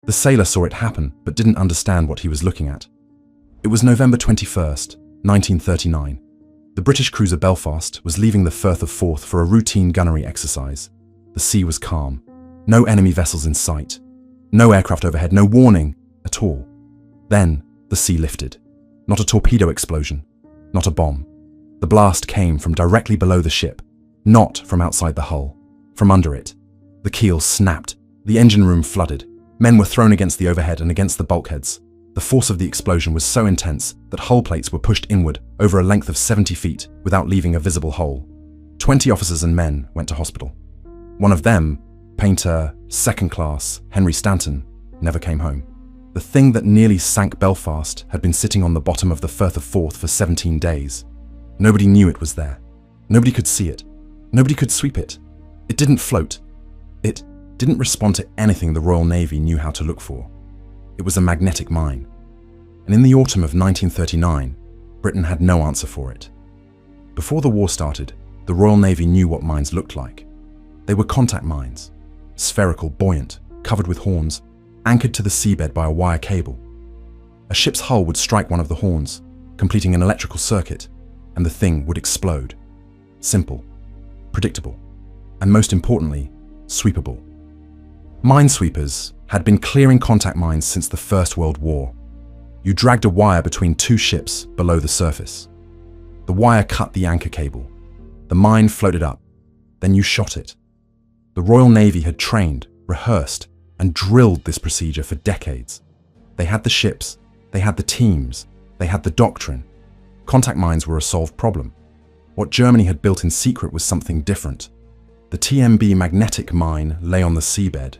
The sailor saw it happen, but didn't understand what he was looking at. It was November 21st, 1939. The British cruiser Belfast was leaving the Firth of Forth for a routine gunnery exercise. The sea was calm. No enemy vessels in sight. No aircraft overhead, no warning at all. Then the sea lifted. Not a torpedo explosion, not a bomb. The blast came from directly below the ship, not from outside the hull, from under it. The keel snapped. The engine room flooded. Men were thrown against the overhead and against the bulkheads. The force of the explosion was so intense that hull plates were pushed inward over a length of 70 feet without leaving a visible hole. 20 officers and men went to hospital. One of them, painter, second class, Henry Stanton, never came home. The thing that nearly sank Belfast had been sitting on the bottom of the Firth of Forth for 17 days. Nobody knew it was there. Nobody could see it. Nobody could sweep it. It didn't float. It didn't respond to anything the Royal Navy knew how to look for. It was a magnetic mine. And in the autumn of 1939, Britain had no answer for it. Before the war started, the Royal Navy knew what mines looked like. They were contact mines, spherical, buoyant, covered with horns, anchored to the seabed by a wire cable. A ship's hull would strike one of the horns, completing an electrical circuit, and the thing would explode. Simple, predictable, and most importantly, sweepable. Minesweepers had been clearing contact mines since the First World War. You dragged a wire between two ships below the surface. The wire cut the anchor cable. The mine floated up. Then you shot it. The Royal Navy had trained, rehearsed, and drilled this procedure for decades. They had the ships, they had the teams, they had the doctrine. Contact mines were a solved problem. What Germany had built in secret was something different. The TMB magnetic mine lay on the seabed.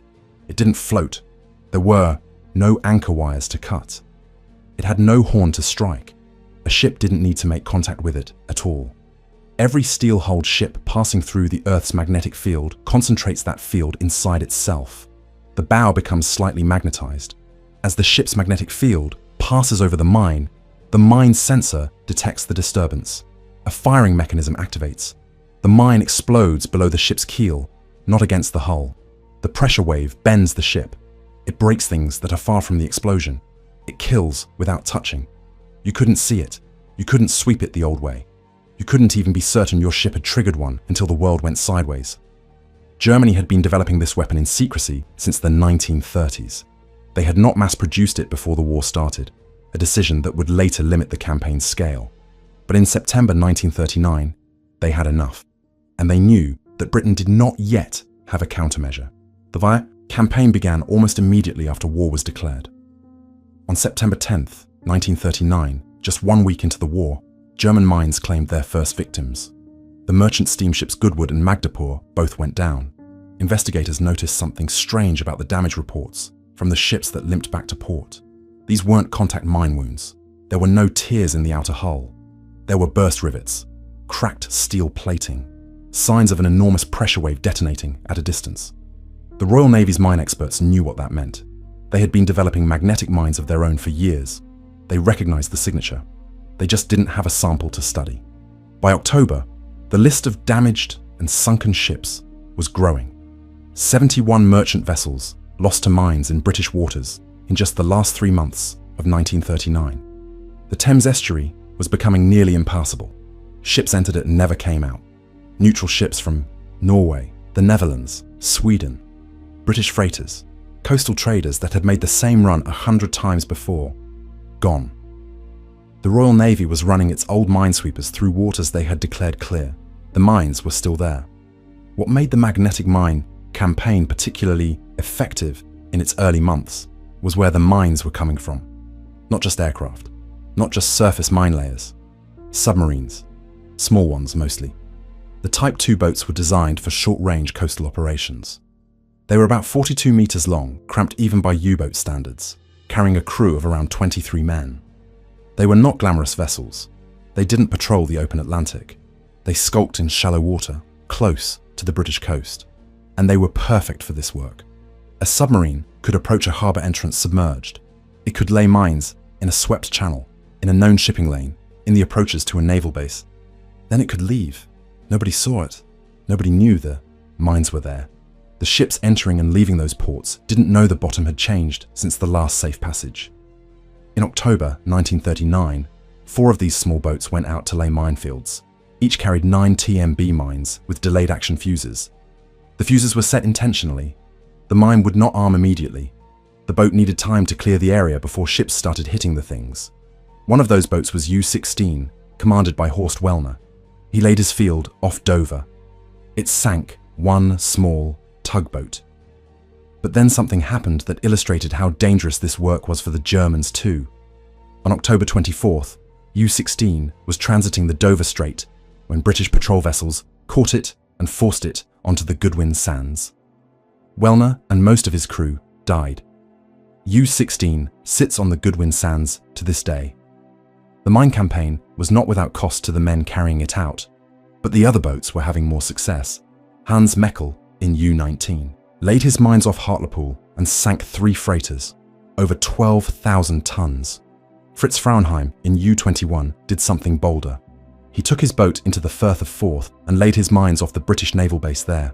It didn't float. There were no anchor wires to cut. It had no horn to strike. A ship didn't need to make contact with it at all. Every steel-hulled ship passing through the Earth's magnetic field concentrates that field inside itself. The bow becomes slightly magnetized. As the ship's magnetic field passes over the mine sensor detects the disturbance. A firing mechanism activates. The mine explodes below the ship's keel, not against the hull. The pressure wave bends the ship. It breaks things that are far from the explosion. It kills without touching. You couldn't see it. You couldn't sweep it the old way. You couldn't even be certain your ship had triggered one until the world went sideways. Germany had been developing this weapon in secrecy since the 1930s. They had not mass-produced it before the war started, a decision that would later limit the campaign's scale. But in September 1939, they had enough. And they knew that Britain did not yet have a countermeasure. The campaign began almost immediately after war was declared. On September 10th, 1939, just 1 week into the war, German mines claimed their first victims. The merchant steamships Goodwood and Magdeburg both went down. Investigators noticed something strange about the damage reports from the ships that limped back to port. These weren't contact mine wounds. There were no tears in the outer hull. There were burst rivets, cracked steel plating, signs of an enormous pressure wave detonating at a distance. The Royal Navy's mine experts knew what that meant. They had been developing magnetic mines of their own for years. They recognized the signature. They just didn't have a sample to study. By October, the list of damaged and sunken ships was growing. 71 merchant vessels lost to mines in British waters in just the last 3 months of 1939. The Thames estuary was becoming nearly impassable. Ships entered it and never came out. Neutral ships from Norway, the Netherlands, Sweden, British freighters, coastal traders that had made the same run 100 times before, gone. The Royal Navy was running its old minesweepers through waters they had declared clear. The mines were still there. What made the magnetic mine campaign particularly effective in its early months was where the mines were coming from. Not just aircraft, not just surface mine layers, submarines, small ones mostly. The Type 2 boats were designed for short-range coastal operations. They were about 42 meters long, cramped even by U-boat standards, carrying a crew of around 23 men. They were not glamorous vessels. They didn't patrol the open Atlantic. They skulked in shallow water, close to the British coast. And they were perfect for this work. A submarine could approach a harbour entrance submerged. It could lay mines in a swept channel, in a known shipping lane, in the approaches to a naval base. Then it could leave. Nobody saw it. Nobody knew the mines were there. The ships entering and leaving those ports didn't know the bottom had changed since the last safe passage. In October 1939, 4 of these small boats went out to lay minefields. Each carried 9 TMB mines with delayed action fuses. The fuses were set intentionally. The mine would not arm immediately. The boat needed time to clear the area before ships started hitting the things. One of those boats was U-16, commanded by Horst Wellner. He laid his field off Dover. It sank one small tugboat. But then something happened that illustrated how dangerous this work was for the Germans too. On October 24th, U-16 was transiting the Dover Strait when British patrol vessels caught it and forced it onto the Goodwin Sands. Wellner and most of his crew died. U-16 sits on the Goodwin Sands to this day. The mine campaign was not without cost to the men carrying it out, but the other boats were having more success. Hans Meckel in U-19 laid his mines off Hartlepool and sank 3 freighters, over 12,000 tons. Fritz Frauenheim in U-21 did something bolder. He took his boat into the Firth of Forth and laid his mines off the British naval base there.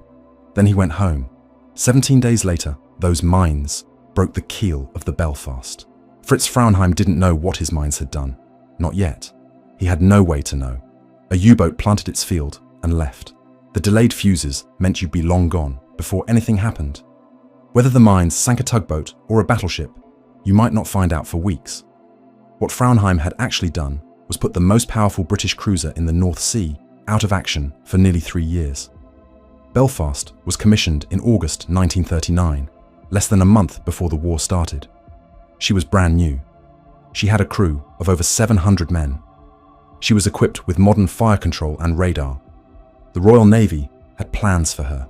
Then he went home. 17 days later, those mines broke the keel of the Belfast. Fritz Frauenheim didn't know what his mines had done. Not yet. He had no way to know. A U-boat planted its field and left. The delayed fuses meant you'd be long gone before anything happened. Whether the mines sank a tugboat or a battleship, you might not find out for weeks. What Frauenheim had actually done was put the most powerful British cruiser in the North Sea out of action for nearly 3 years. Belfast was commissioned in August 1939, less than a month before the war started. She was brand new. She had a crew of over 700 men. She was equipped with modern fire control and radar. The Royal Navy had plans for her.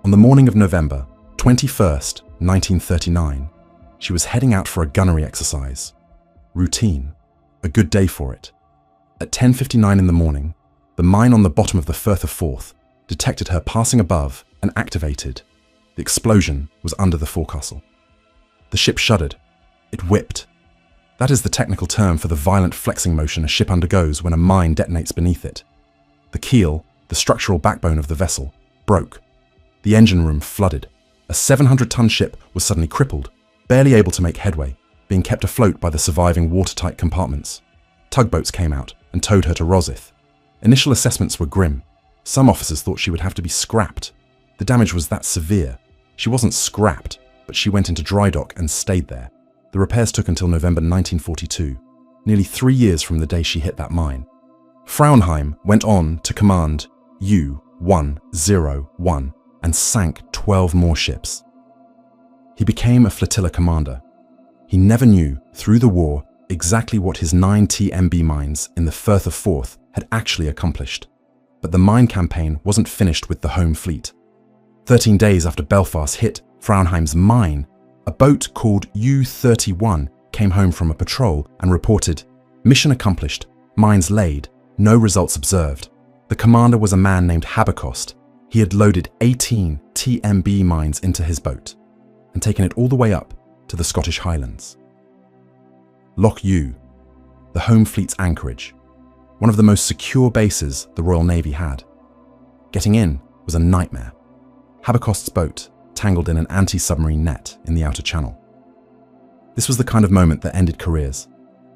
On the morning of November 21st, 1939, she was heading out for a gunnery exercise. Routine. A good day for it. At 10:59 in the morning, the mine on the bottom of the Firth of Forth detected her passing above and activated. The explosion was under the forecastle. The ship shuddered. It whipped. That is the technical term for the violent flexing motion a ship undergoes when a mine detonates beneath it. The keel, the structural backbone of the vessel, broke. The engine room flooded. A 700-ton ship was suddenly crippled, barely able to make headway, being kept afloat by the surviving watertight compartments. Tugboats came out and towed her to Rosyth. Initial assessments were grim. Some officers thought she would have to be scrapped. The damage was that severe. She wasn't scrapped, but she went into dry dock and stayed there. The repairs took until November 1942, nearly 3 years from the day she hit that mine. Frauenheim went on to command U-101 and sank 12 more ships. He became a flotilla commander. He never knew, through the war, exactly what his 9 TMB mines in the Firth of Forth had actually accomplished. But the mine campaign wasn't finished with the home fleet. 13 days after Belfast hit Frauenheim's mine, a boat called U-31 came home from a patrol and reported, "Mission accomplished, mines laid, no results observed." The commander was a man named Haberkost. He had loaded 18 TMB mines into his boat and taken it all the way up to the Scottish Highlands. Loch U, the home fleet's anchorage, one of the most secure bases the Royal Navy had. Getting in was a nightmare. Haberkost's boat tangled in an anti-submarine net in the outer channel. This was the kind of moment that ended careers,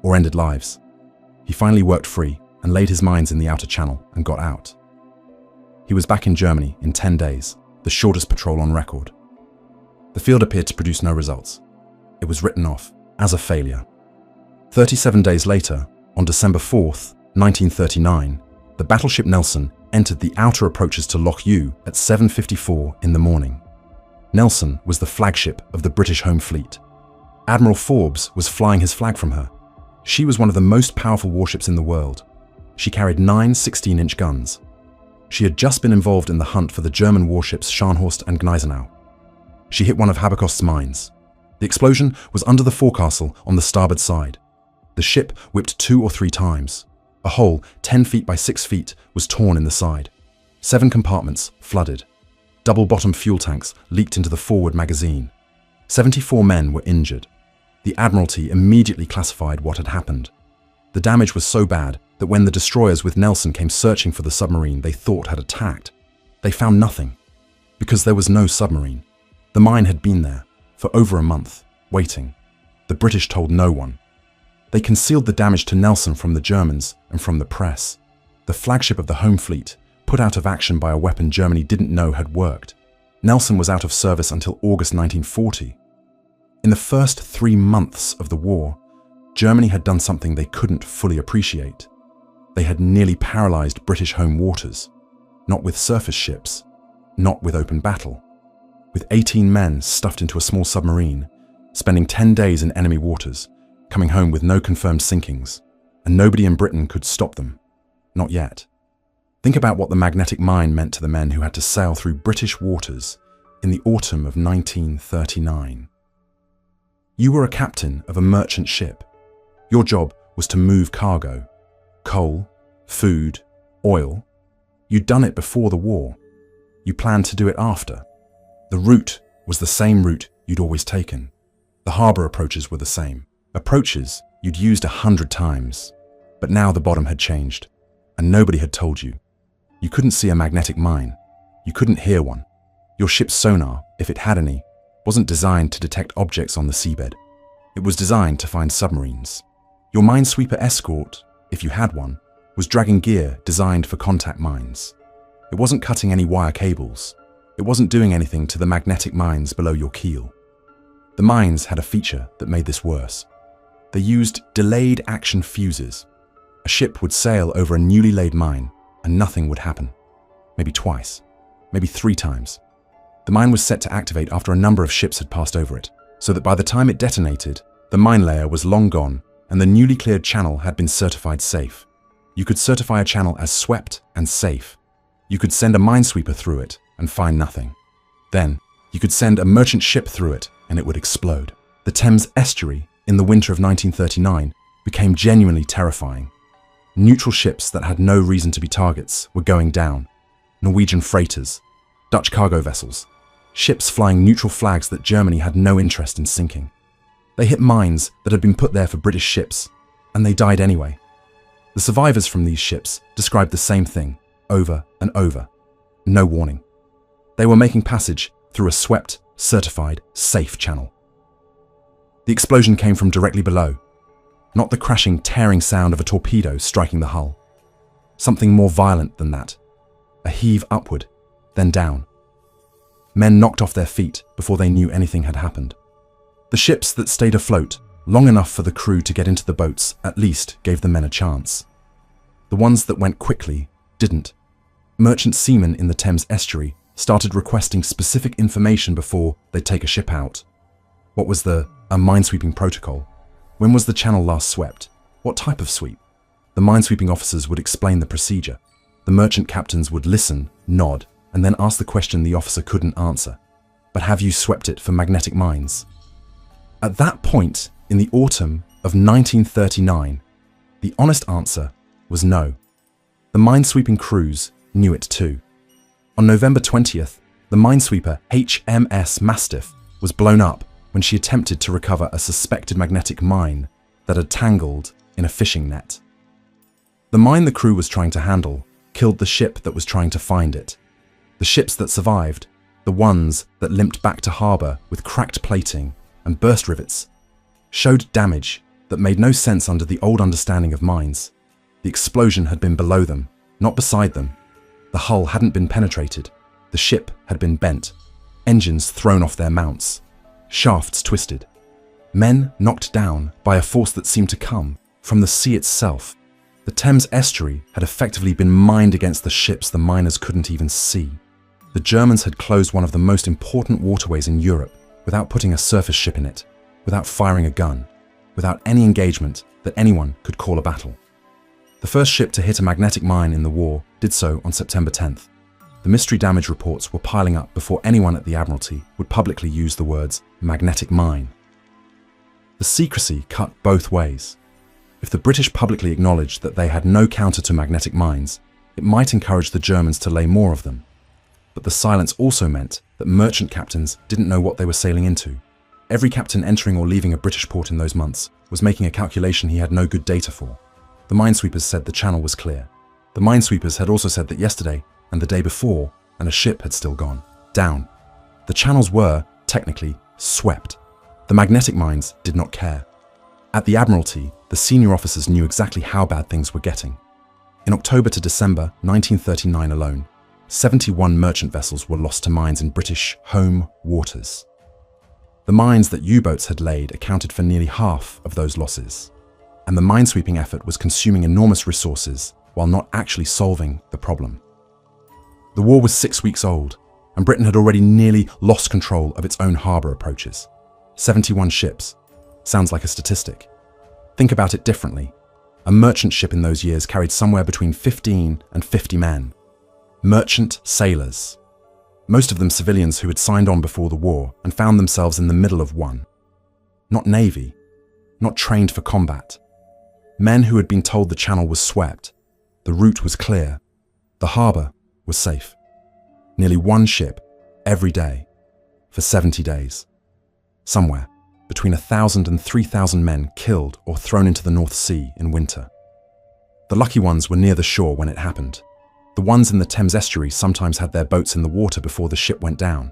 or ended lives. He finally worked free and laid his mines in the outer channel and got out. He was back in Germany in 10 days, the shortest patrol on record. The field appeared to produce no results. It was written off as a failure. 37 days later, on December 4th, 1939, the battleship Nelson entered the outer approaches to Loch U at 7:54 in the morning. Nelson was the flagship of the British Home Fleet. Admiral Forbes was flying his flag from her. She was one of the most powerful warships in the world. She carried 9 16-inch guns. She had just been involved in the hunt for the German warships Scharnhorst and Gneisenau. She hit one of Haberkost's mines. The explosion was under the forecastle on the starboard side. The ship whipped 2 or 3 times. A hole 10 feet by 6 feet was torn in the side. 7 compartments flooded. Double-bottom fuel tanks leaked into the forward magazine. 74 men were injured. The Admiralty immediately classified what had happened. The damage was so bad that when the destroyers with Nelson came searching for the submarine they thought had attacked, they found nothing. Because there was no submarine. The mine had been there for over a month, waiting. The British told no one. They concealed the damage to Nelson from the Germans and from the press. The flagship of the home fleet, put out of action by a weapon Germany didn't know had worked. Nelson was out of service until August 1940. In the first 3 months of the war, Germany had done something they couldn't fully appreciate. They had nearly paralyzed British home waters, not with surface ships, not with open battle. With 18 men stuffed into a small submarine, spending 10 days in enemy waters, coming home with no confirmed sinkings, and nobody in Britain could stop them. Not yet. Think about what the magnetic mine meant to the men who had to sail through British waters in the autumn of 1939. You were a captain of a merchant ship. Your job was to move cargo, coal, food, oil. You'd done it before the war. You planned to do it after. The route was the same route you'd always taken. The harbour approaches were the same. Approaches you'd used 100 times. But now the bottom had changed, and nobody had told you. You couldn't see a magnetic mine. You couldn't hear one. Your ship's sonar, if it had any, wasn't designed to detect objects on the seabed. It was designed to find submarines. Your minesweeper escort, if you had one, was dragging gear designed for contact mines. It wasn't cutting any wire cables. It wasn't doing anything to the magnetic mines below your keel. The mines had a feature that made this worse. They used delayed action fuses. A ship would sail over a newly laid mine and nothing would happen. Maybe twice, maybe 3 times. The mine was set to activate after a number of ships had passed over it, so that by the time it detonated, the mine layer was long gone and the newly cleared channel had been certified safe. You could certify a channel as swept and safe. You could send a minesweeper through it and find nothing. Then, you could send a merchant ship through it and it would explode. The Thames estuary in the winter of 1939 became genuinely terrifying. Neutral ships that had no reason to be targets were going down. Norwegian freighters, Dutch cargo vessels, ships flying neutral flags that Germany had no interest in sinking. They hit mines that had been put there for British ships, and they died anyway. The survivors from these ships described the same thing, over and over. No warning. They were making passage through a swept, certified, safe channel. The explosion came from directly below, not the crashing, tearing sound of a torpedo striking the hull. Something more violent than that. A heave upward, then down. Men knocked off their feet before they knew anything had happened. The ships that stayed afloat, long enough for the crew to get into the boats, at least gave the men a chance. The ones that went quickly didn't. Merchant seamen in the Thames estuary started requesting specific information before they'd take a ship out. What was a minesweeping protocol? When was the channel last swept? What type of sweep? The minesweeping officers would explain the procedure. The merchant captains would listen, nod, and then ask the question the officer couldn't answer. But have you swept it for magnetic mines? At that point, in the autumn of 1939, the honest answer was no. The minesweeping crews knew it too. On November 20th, the minesweeper HMS Mastiff was blown up when she attempted to recover a suspected magnetic mine that had tangled in a fishing net. The mine the crew was trying to handle killed the ship that was trying to find it. The ships that survived, the ones that limped back to harbour with cracked plating and burst rivets, showed damage that made no sense under the old understanding of mines. The explosion had been below them, not beside them. The hull hadn't been penetrated. The ship had been bent, engines thrown off their mounts, shafts twisted, men knocked down by a force that seemed to come from the sea itself. The Thames estuary had effectively been mined against the ships the miners couldn't even see. The Germans had closed one of the most important waterways in Europe without putting a surface ship in it, without firing a gun, without any engagement that anyone could call a battle. The first ship to hit a magnetic mine in the war did so on September 10th. The mystery damage reports were piling up before anyone at the Admiralty would publicly use the words magnetic mine. The secrecy cut both ways. If the British publicly acknowledged that they had no counter to magnetic mines, it might encourage the Germans to lay more of them. But the silence also meant that merchant captains didn't know what they were sailing into. Every captain entering or leaving a British port in those months was making a calculation he had no good data for. The minesweepers said the channel was clear. The minesweepers had also said that yesterday and the day before, and a ship had still gone. down. The channels were, technically, swept. The magnetic mines did not care. At the Admiralty, the senior officers knew exactly how bad things were getting. In October to December 1939 alone, 71 merchant vessels were lost to mines in British home waters. The mines that U-boats had laid accounted for nearly half of those losses, and the minesweeping effort was consuming enormous resources while not actually solving the problem. The war was 6 weeks old, and Britain had already nearly lost control of its own harbour approaches. 71 ships. Sounds like a statistic. Think about it differently. A merchant ship in those years carried somewhere between 15 and 50 men. Merchant sailors. Most of them civilians who had signed on before the war and found themselves in the middle of one. Not navy, not trained for combat. Men who had been told the channel was swept, the route was clear, the harbour was safe. Nearly one ship every day for 70 days. Somewhere between 1,000 and 3,000 men killed or thrown into the North Sea in winter. The lucky ones were near the shore when it happened. The ones in the Thames estuary sometimes had their boats in the water before the ship went down.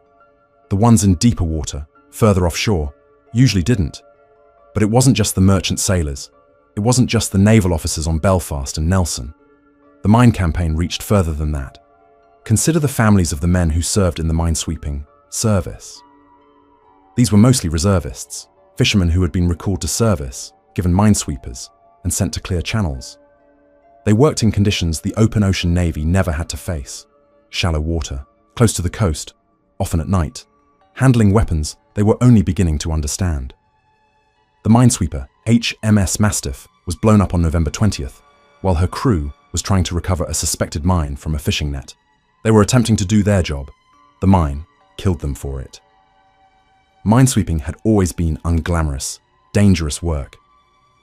The ones in deeper water, further offshore, usually didn't. But it wasn't just the merchant sailors. It wasn't just the naval officers on Belfast and Nelson. The mine campaign reached further than that. Consider the families of the men who served in the minesweeping service. These were mostly reservists, fishermen who had been recalled to service, given minesweepers, and sent to clear channels. They worked in conditions the open ocean navy never had to face. Shallow water, close to the coast, often at night, handling weapons they were only beginning to understand. The minesweeper, HMS Mastiff, was blown up on November 20th, while her crew was trying to recover a suspected mine from a fishing net. They were attempting to do their job. The mine killed them for it. Minesweeping had always been unglamorous, dangerous work.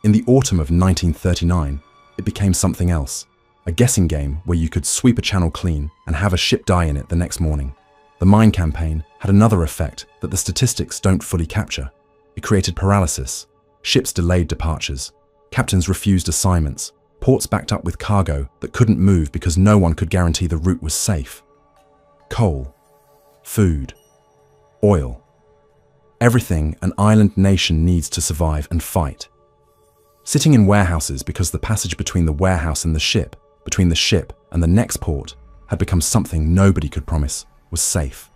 In the autumn of 1939, it became something else, a guessing game where you could sweep a channel clean and have a ship die in it the next morning. The mine campaign had another effect that the statistics don't fully capture. It created paralysis. Ships delayed departures. Captains refused assignments. Ports backed up with cargo that couldn't move because no one could guarantee the route was safe. Coal, food, oil. Everything an island nation needs to survive and fight. Sitting in warehouses because the passage between the warehouse and the ship, between the ship and the next port, had become something nobody could promise was safe.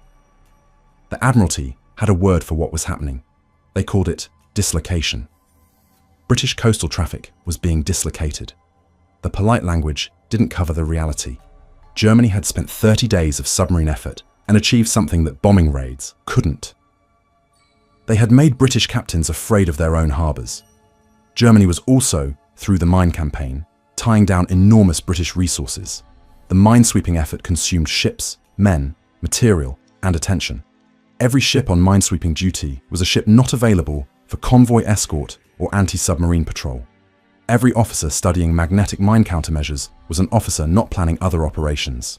The Admiralty had a word for what was happening. They called it dislocation. British coastal traffic was being dislocated. The polite language didn't cover the reality. Germany had spent 30 days of submarine effort and achieved something that bombing raids couldn't. They had made British captains afraid of their own harbours. Germany was also, through the mine campaign, tying down enormous British resources. The minesweeping effort consumed ships, men, material, and attention. Every ship on minesweeping duty was a ship not available for convoy escort or anti-submarine patrol. Every officer studying magnetic mine countermeasures was an officer not planning other operations.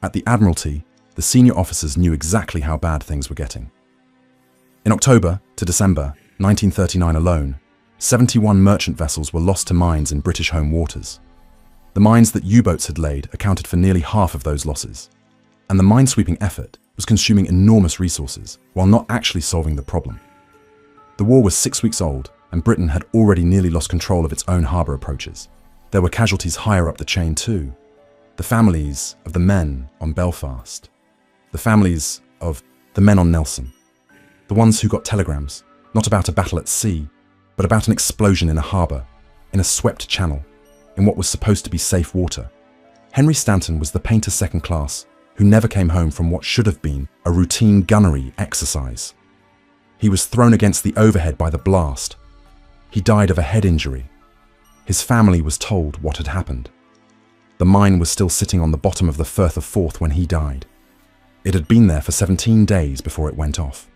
At the Admiralty, the senior officers knew exactly how bad things were getting. In October to December 1939 alone, 71 merchant vessels were lost to mines in British home waters. The mines that U-boats had laid accounted for nearly half of those losses, and the minesweeping effort was consuming enormous resources while not actually solving the problem. The war was 6 weeks old, and Britain had already nearly lost control of its own harbour approaches. There were casualties higher up the chain too. The families of the men on Belfast. The families of the men on Nelson. The ones who got telegrams, not about a battle at sea, but about an explosion in a harbour, in a swept channel, in what was supposed to be safe water. Henry Stanton was the painter second class who never came home from what should have been a routine gunnery exercise. He was thrown against the overhead by the blast. He died of a head injury. His family was told what had happened. The mine was still sitting on the bottom of the Firth of Forth when he died. It had been there for 17 days before it went off.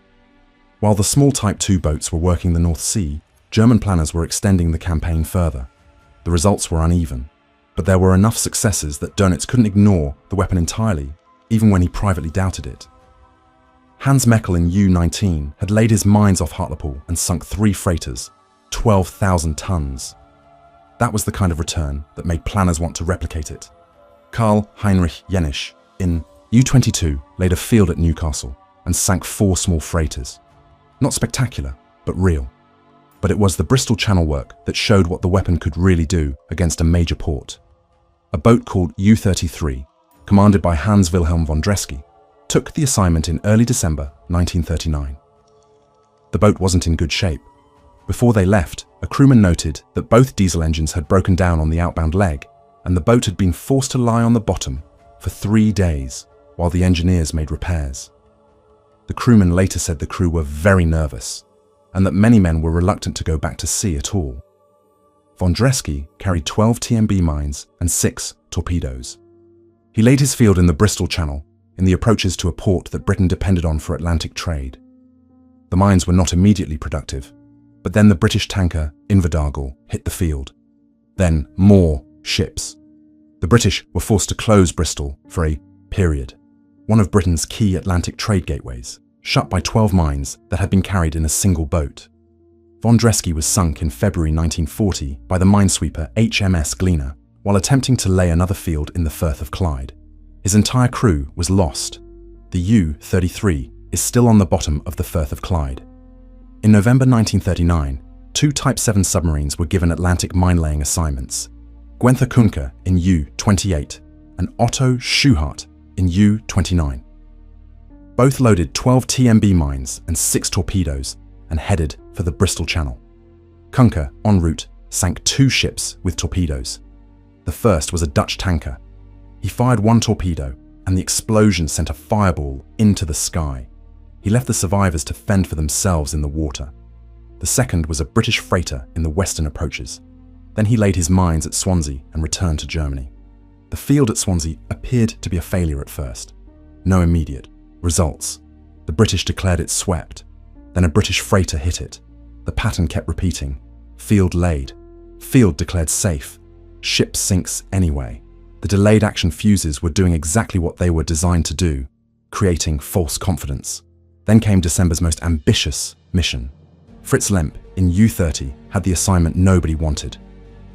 While the small Type 2 boats were working the North Sea, German planners were extending the campaign further. The results were uneven, but there were enough successes that Dönitz couldn't ignore the weapon entirely, even when he privately doubted it. Hans Meckel in U-19 had laid his mines off Hartlepool and sunk 3 freighters, 12,000 tons. That was the kind of return that made planners want to replicate it. Karl Heinrich Jenisch, in U-22 laid a field at Newcastle and sank 4 small freighters. Not spectacular, but real. But it was the Bristol Channel work that showed what the weapon could really do against a major port. A boat called U-33, commanded by Hans Wilhelm von Dreske, took the assignment in early December 1939. The boat wasn't in good shape. Before they left, a crewman noted that both diesel engines had broken down on the outbound leg, and the boat had been forced to lie on the bottom for 3 days while the engineers made repairs. The crewman later said the crew were very nervous, and that many men were reluctant to go back to sea at all. Von Dreske carried 12 TMB mines and 6 torpedoes. He laid his field in the Bristol Channel, in the approaches to a port that Britain depended on for Atlantic trade. The mines were not immediately productive, but then the British tanker Inverdagle hit the field. Then more ships. The British were forced to close Bristol for a period, one of Britain's key Atlantic trade gateways, shut by 12 mines that had been carried in a single boat. Von Dreske was sunk in February 1940 by the minesweeper HMS Gleaner while attempting to lay another field in the Firth of Clyde. His entire crew was lost. The U-33 is still on the bottom of the Firth of Clyde. In November 1939, 2 Type 7 submarines were given Atlantic mine-laying assignments. Gwenther Kuhnke in U-28 and Otto Schuhart in U-29. Both loaded 12 TMB mines and 6 torpedoes and headed for the Bristol Channel. Kuhnke, en route, sank 2 ships with torpedoes. The first was a Dutch tanker. He fired 1 torpedo, and the explosion sent a fireball into the sky. He left the survivors to fend for themselves in the water. The second was a British freighter in the western approaches. Then he laid his mines at Swansea and returned to Germany. The field at Swansea appeared to be a failure at first. No immediate results. The British declared it swept. Then a British freighter hit it. The pattern kept repeating. Field laid. Field declared safe. Ship sinks anyway. The delayed action fuses were doing exactly what they were designed to do, creating false confidence. Then came December's most ambitious mission. Fritz Lemp in U-30 had the assignment nobody wanted.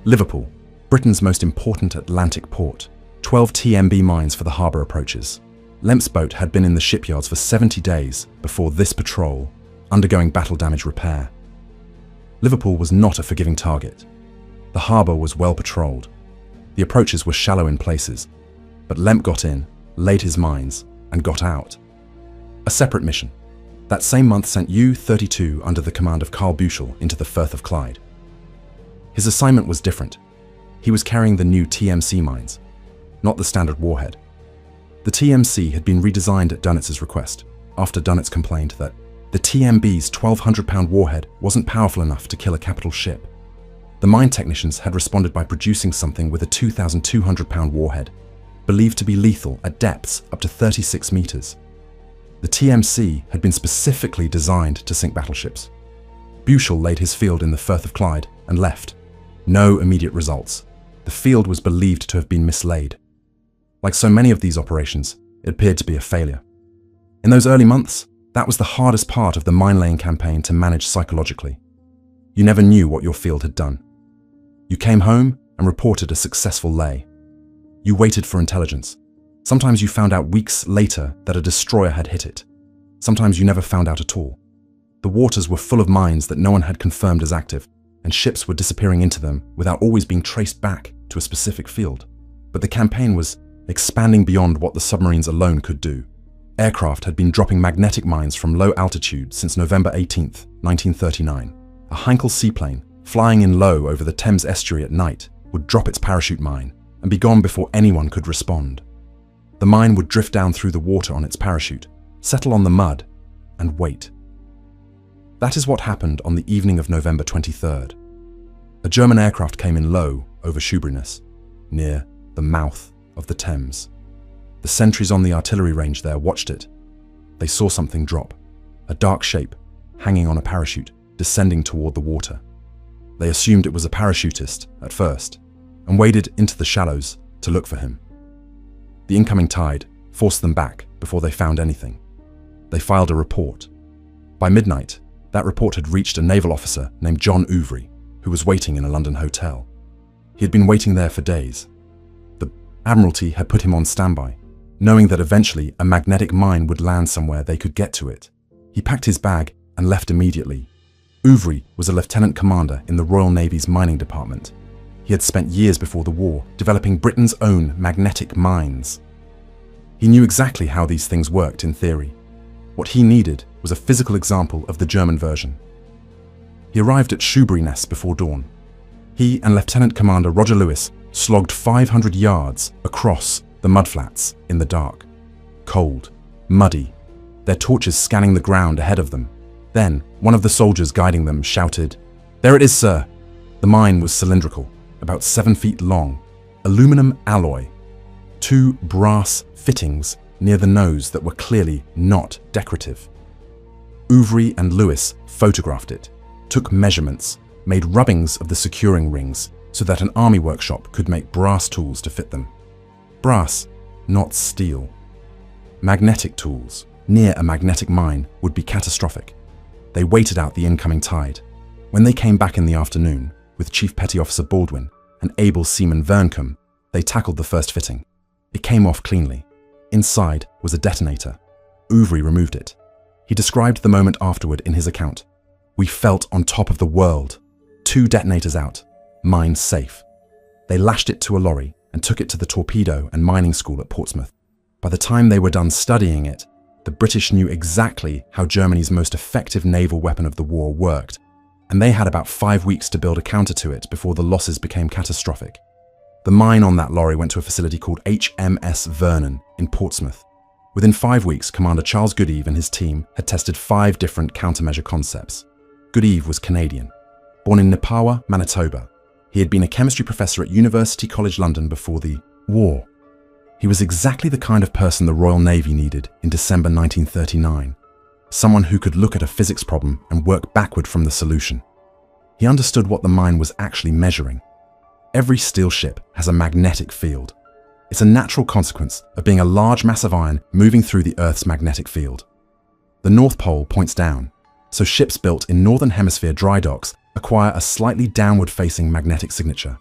Liverpool, Britain's most important Atlantic port, 12 TMB mines for the harbour approaches. Lemp's boat had been in the shipyards for 70 days before this patrol, undergoing battle damage repair. Liverpool was not a forgiving target. The harbour was well patrolled. The approaches were shallow in places, but Lemp got in, laid his mines, and got out. A separate mission. That same month sent U-32 under the command of Carl Buechel into the Firth of Clyde. His assignment was different. He was carrying the new TMC mines, not the standard warhead. The TMC had been redesigned at Dunnetz's request, after Dunnetz complained that the TMB's 1,200-pound warhead wasn't powerful enough to kill a capital ship. The mine technicians had responded by producing something with a 2,200-pound warhead, believed to be lethal at depths up to 36 meters. The TMC had been specifically designed to sink battleships. Buechel laid his field in the Firth of Clyde and left. No immediate results. The field was believed to have been mislaid. Like so many of these operations, it appeared to be a failure. In those early months, that was the hardest part of the mine-laying campaign to manage psychologically. You never knew what your field had done. You came home and reported a successful lay. You waited for intelligence. Sometimes you found out weeks later that a destroyer had hit it. Sometimes you never found out at all. The waters were full of mines that no one had confirmed as active, and ships were disappearing into them without always being traced back to a specific field. But the campaign was expanding beyond what the submarines alone could do. Aircraft had been dropping magnetic mines from low altitude since November 18, 1939. A Heinkel seaplane, flying in low over the Thames estuary at night, would drop its parachute mine and be gone before anyone could respond. The mine would drift down through the water on its parachute, settle on the mud, and wait. That is what happened on the evening of November 23rd. A German aircraft came in low over Shoeburyness, near the mouth of the Thames. The sentries on the artillery range there watched it. They saw something drop, a dark shape hanging on a parachute, descending toward the water. They assumed it was a parachutist at first and waded into the shallows to look for him. The incoming tide forced them back before they found anything. They filed a report. By midnight, that report had reached a naval officer named John Ouvry, who was waiting in a London hotel. He had been waiting there for days. The Admiralty had put him on standby, knowing that eventually a magnetic mine would land somewhere they could get to it. He packed his bag and left immediately. Ouvry was a lieutenant commander in the Royal Navy's mining department. He had spent years before the war developing Britain's own magnetic mines. He knew exactly how these things worked in theory. What he needed was a physical example of the German version. He arrived at Shoeburyness before dawn. He and Lieutenant Commander Roger Lewis slogged 500 yards across the mudflats in the dark. Cold, muddy, their torches scanning the ground ahead of them. Then, one of the soldiers guiding them shouted, "There it is, sir!" The mine was cylindrical, about 7 feet long, aluminum alloy, 2 brass fittings near the nose that were clearly not decorative. Ouvry and Lewis photographed it, took measurements, made rubbings of the securing rings so that an army workshop could make brass tools to fit them. Brass, not steel. Magnetic tools near a magnetic mine would be catastrophic. They waited out the incoming tide. When they came back in the afternoon, with Chief Petty Officer Baldwin and able seaman Verncombe, they tackled the first fitting. It came off cleanly. Inside was a detonator. Ouvry removed it. He described the moment afterward in his account. "We felt on top of the world. 2 detonators out. Mine safe." They lashed it to a lorry and took it to the torpedo and mining school at Portsmouth. By the time they were done studying it, the British knew exactly how Germany's most effective naval weapon of the war worked, and they had about 5 weeks to build a counter to it before the losses became catastrophic. The mine on that lorry went to a facility called HMS Vernon in Portsmouth. Within 5 weeks, Commander Charles Goodeve and his team had tested 5 different countermeasure concepts. Goodeve was Canadian. Born in Nepawa, Manitoba, he had been a chemistry professor at University College London before the war. He was exactly the kind of person the Royal Navy needed in December 1939. Someone who could look at a physics problem and work backward from the solution. He understood what the mine was actually measuring. Every steel ship has a magnetic field. It's a natural consequence of being a large mass of iron moving through the Earth's magnetic field. The North Pole points down, so ships built in Northern Hemisphere dry docks acquire a slightly downward-facing magnetic signature.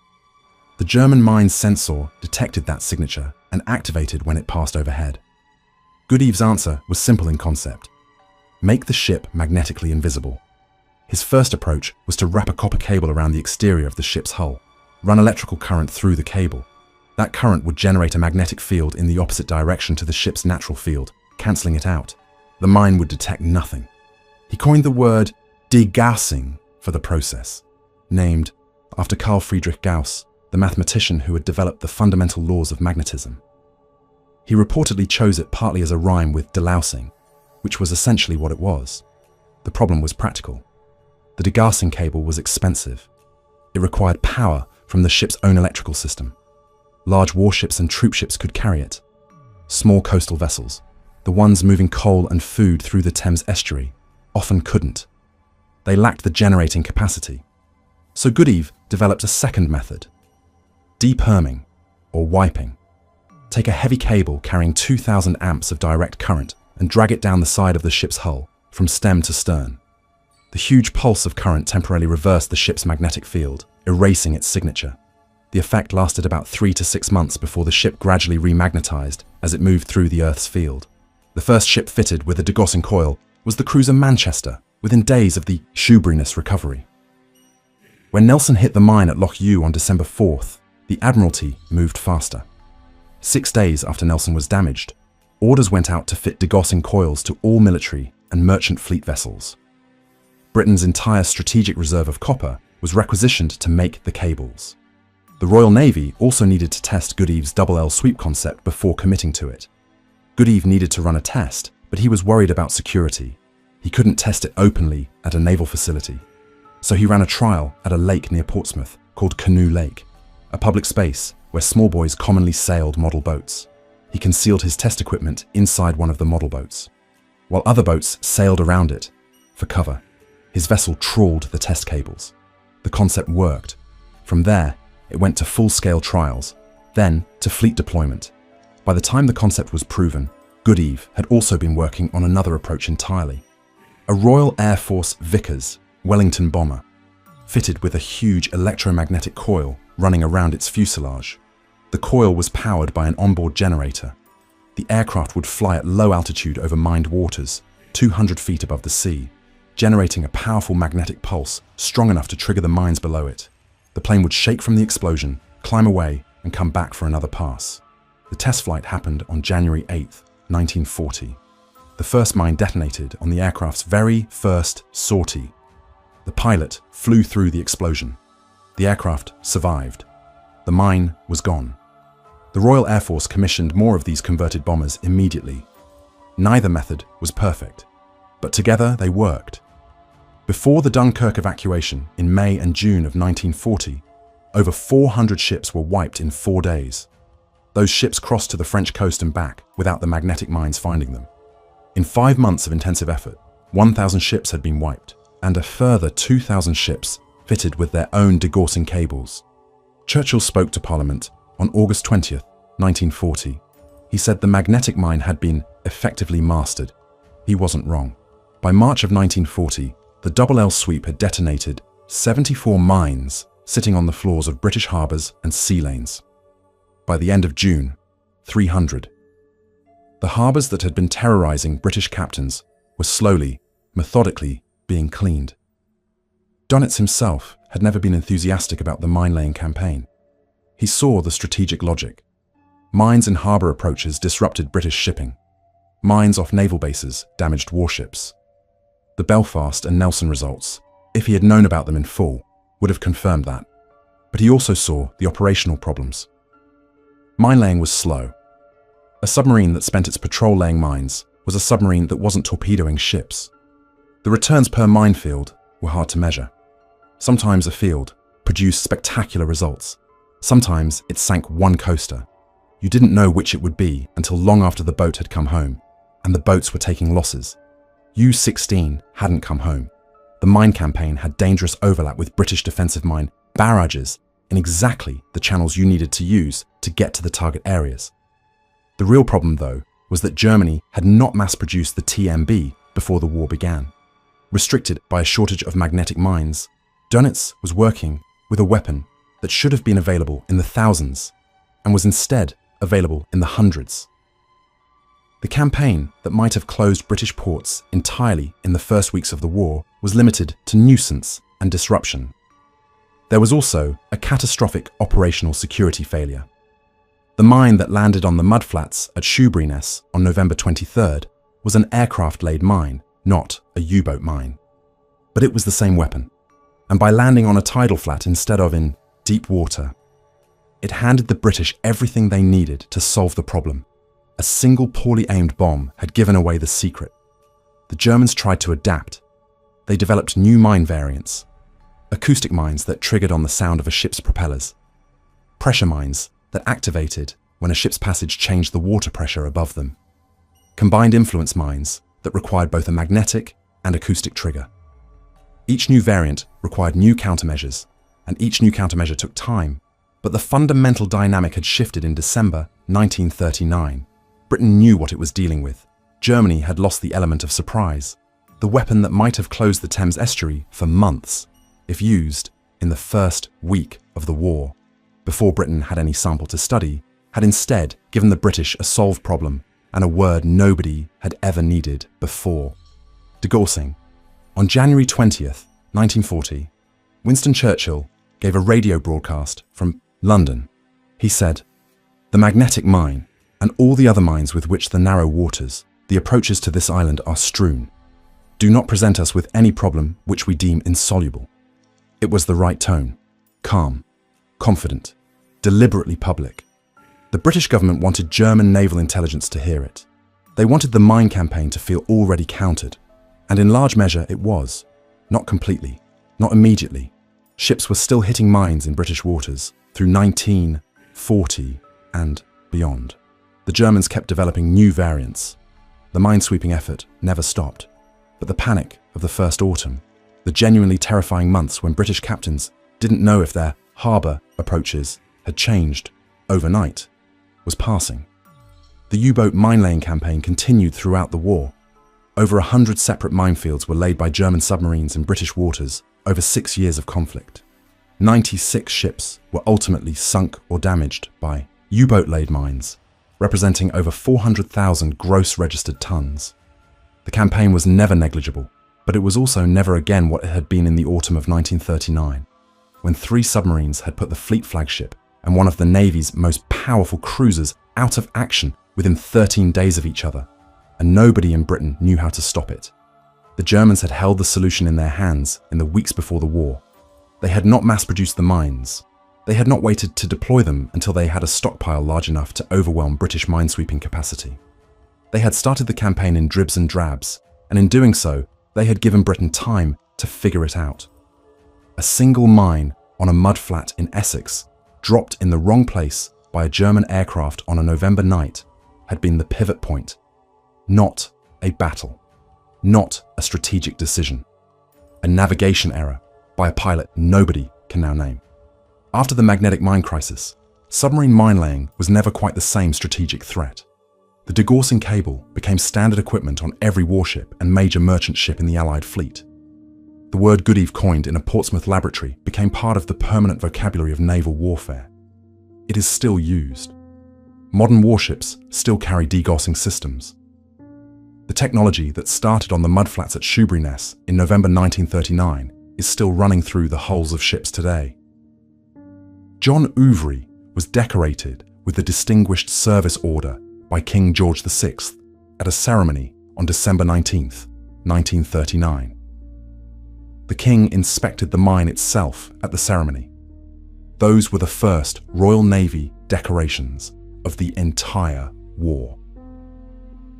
The German mine's sensor detected that signature and activated when it passed overhead. Goodeve's answer was simple in concept. Make the ship magnetically invisible. His first approach was to wrap a copper cable around the exterior of the ship's hull, run electrical current through the cable. That current would generate a magnetic field in the opposite direction to the ship's natural field, cancelling it out. The mine would detect nothing. He coined the word degaussing for the process, named after Carl Friedrich Gauss, the mathematician who had developed the fundamental laws of magnetism. He reportedly chose it partly as a rhyme with delousing, which was essentially what it was. The problem was practical. The degaussing cable was expensive. It required power from the ship's own electrical system. Large warships and troopships could carry it. Small coastal vessels, the ones moving coal and food through the Thames estuary, often couldn't. They lacked the generating capacity. So Goodeve developed a second method. Deperming, or wiping. Take a heavy cable carrying 2,000 amps of direct current and drag it down the side of the ship's hull, from stem to stern. The huge pulse of current temporarily reversed the ship's magnetic field, erasing its signature. The effect lasted about 3 to 6 months before the ship gradually remagnetized as it moved through the Earth's field. The first ship fitted with a degaussing coil was the cruiser Manchester, within days of the Shoeburyness recovery. When Nelson hit the mine at Loch Ewe on December 4th, the Admiralty moved faster. 6 days after Nelson was damaged, orders went out to fit degaussing coils to all military and merchant fleet vessels. Britain's entire strategic reserve of copper was requisitioned to make the cables. The Royal Navy also needed to test Goodeve's double L sweep concept before committing to it. Goodeve needed to run a test, but he was worried about security. He couldn't test it openly at a naval facility. So he ran a trial at a lake near Portsmouth called Canoe Lake, a public space where small boys commonly sailed model boats. He concealed his test equipment inside one of the model boats, while other boats sailed around it for cover. His vessel trawled the test cables. The concept worked. From there, it went to full-scale trials, then to fleet deployment. By the time the concept was proven, Goodeve had also been working on another approach entirely. A Royal Air Force Vickers Wellington bomber, fitted with a huge electromagnetic coil running around its fuselage. The coil was powered by an onboard generator. The aircraft would fly at low altitude over mined waters, 200 feet above the sea, generating a powerful magnetic pulse strong enough to trigger the mines below it. The plane would shake from the explosion, climb away, and come back for another pass. The test flight happened on January 8, 1940. The first mine detonated on the aircraft's very first sortie. The pilot flew through the explosion. The aircraft survived. The mine was gone. The Royal Air Force commissioned more of these converted bombers immediately. Neither method was perfect, but together they worked. Before the Dunkirk evacuation in May and June of 1940, over 400 ships were wiped in 4 days. Those ships crossed to the French coast and back without the magnetic mines finding them. In 5 months of intensive effort, 1,000 ships had been wiped, and a further 2,000 ships fitted with their own degaussing cables. Churchill spoke to Parliament on August 20th, 1940. He said the magnetic mine had been effectively mastered. He wasn't wrong. By March of 1940, the Double L sweep had detonated 74 mines sitting on the floors of British harbours and sea lanes. By the end of June, 300. The harbours that had been terrorising British captains were slowly, methodically being cleaned. Dönitz himself had never been enthusiastic about the mine-laying campaign. He saw the strategic logic. Mines in harbour approaches disrupted British shipping. Mines off naval bases damaged warships. The Belfast and Nelson results, if he had known about them in full, would have confirmed that. But he also saw the operational problems. Mine-laying was slow. A submarine that spent its patrol laying mines was a submarine that wasn't torpedoing ships. The returns per minefield were hard to measure. Sometimes a field produced spectacular results. Sometimes it sank one coaster. You didn't know which it would be until long after the boat had come home, and the boats were taking losses. U-16 hadn't come home. The mine campaign had dangerous overlap with British defensive mine barrages in exactly the channels you needed to use to get to the target areas. The real problem, though, was that Germany had not mass-produced the TMB before the war began. Restricted by a shortage of magnetic mines, Dönitz was working with a weapon that should have been available in the thousands and was instead available in the hundreds. The campaign that might have closed British ports entirely in the first weeks of the war was limited to nuisance and disruption. There was also a catastrophic operational security failure. The mine that landed on the mudflats at Shoeburyness on November 23rd was an aircraft-laid mine, not a U-boat mine. But it was the same weapon, and by landing on a tidal flat instead of in deep water, it handed the British everything they needed to solve the problem. A single poorly aimed bomb had given away the secret. The Germans tried to adapt. They developed new mine variants. Acoustic mines that triggered on the sound of a ship's propellers. Pressure mines that activated when a ship's passage changed the water pressure above them. Combined influence mines that required both a magnetic and acoustic trigger. Each new variant required new countermeasures, and each new countermeasure took time, but the fundamental dynamic had shifted in December 1939. Britain knew what it was dealing with. Germany had lost the element of surprise, the weapon that might have closed the Thames estuary for months, if used in the first week of the war. Before Britain had any sample to study, had instead given the British a solved problem and a word nobody had ever needed before. Degaussing. On January 20th, 1940, Winston Churchill gave a radio broadcast from London. He said, "The magnetic mine and all the other mines with which the narrow waters, the approaches to this island are strewn, do not present us with any problem which we deem insoluble." It was the right tone, calm, confident, deliberately public. The British government wanted German naval intelligence to hear it. They wanted the mine campaign to feel already countered, and in large measure it was. Not completely, not immediately. Ships were still hitting mines in British waters through 1940 and beyond. The Germans kept developing new variants. The minesweeping effort never stopped. But the panic of the first autumn, the genuinely terrifying months when British captains didn't know if their harbour approaches had changed overnight, was passing. The U-boat mine-laying campaign continued throughout the war. Over 100 separate minefields were laid by German submarines in British waters over 6 years of conflict. 96 ships were ultimately sunk or damaged by U-boat-laid mines, representing over 400,000 gross registered tons. The campaign was never negligible, but it was also never again what it had been in the autumn of 1939, when 3 submarines had put the fleet flagship and one of the Navy's most powerful cruisers out of action within 13 days of each other, and nobody in Britain knew how to stop it. The Germans had held the solution in their hands in the weeks before the war. They had not mass-produced the mines. They had not waited to deploy them until they had a stockpile large enough to overwhelm British minesweeping capacity. They had started the campaign in dribs and drabs, and in doing so, they had given Britain time to figure it out. A single mine on a mudflat in Essex, dropped in the wrong place by a German aircraft on a November night, had been the pivot point. Not a battle. Not a strategic decision. A navigation error by a pilot nobody can now name. After the magnetic mine crisis, submarine mine laying was never quite the same strategic threat. The degaussing cable became standard equipment on every warship and major merchant ship in the Allied fleet. The word good eve coined in a Portsmouth laboratory became part of the permanent vocabulary of naval warfare. It is still used. Modern warships still carry degaussing systems. The technology that started on the mudflats at Shoeburyness in November 1939 is still running through the hulls of ships today. John Ouvry was decorated with the Distinguished Service Order by King George VI at a ceremony on December 19, 1939. The King inspected the mine itself at the ceremony. Those were the first Royal Navy decorations of the entire war.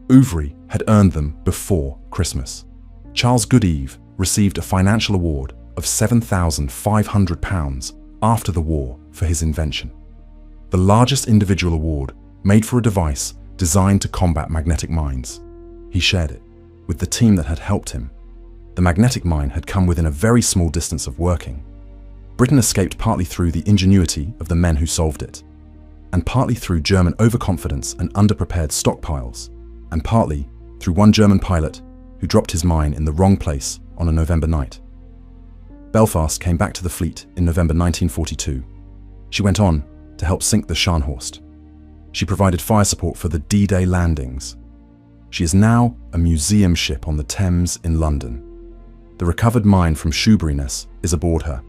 Ouvry had earned them before Christmas. Charles Goodeve received a financial award of £7,500 after the war for his invention, the largest individual award made for a device designed to combat magnetic mines. He shared it with the team that had helped him. The magnetic mine had come within a very small distance of working. Britain escaped partly through the ingenuity of the men who solved it, and partly through German overconfidence and underprepared stockpiles, and partly through one German pilot who dropped his mine in the wrong place on a November night. Belfast came back to the fleet in November 1942. She went on to help sink the Scharnhorst. She provided fire support for the D-Day landings. She is now a museum ship on the Thames in London. The recovered mine from Shoeburyness is aboard her,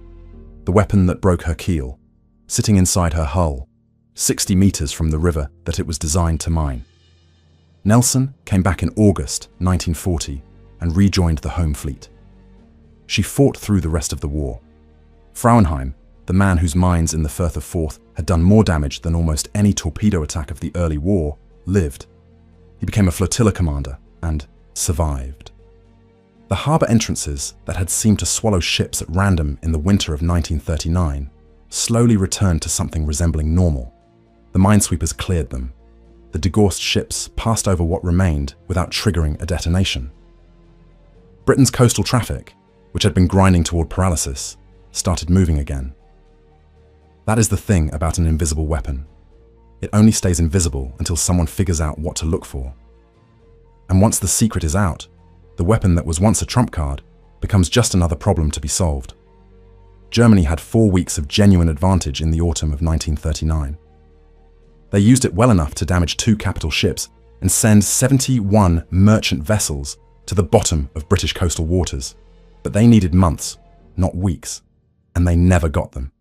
the weapon that broke her keel, sitting inside her hull, 60 meters from the river that it was designed to mine. Nelson came back in August 1940 and rejoined the home fleet. She fought through the rest of the war. Frauenheim, the man whose mines in the Firth of Forth had done more damage than almost any torpedo attack of the early war, lived. He became a flotilla commander and survived. The harbour entrances that had seemed to swallow ships at random in the winter of 1939 slowly returned to something resembling normal. The minesweepers cleared them. The degaussed ships passed over what remained without triggering a detonation. Britain's coastal traffic, which had been grinding toward paralysis, started moving again. That is the thing about an invisible weapon. It only stays invisible until someone figures out what to look for. And once the secret is out, the weapon that was once a trump card becomes just another problem to be solved. Germany had 4 weeks of genuine advantage in the autumn of 1939. They used it well enough to damage 2 capital ships and send 71 merchant vessels to the bottom of British coastal waters. But they needed months, not weeks, and they never got them.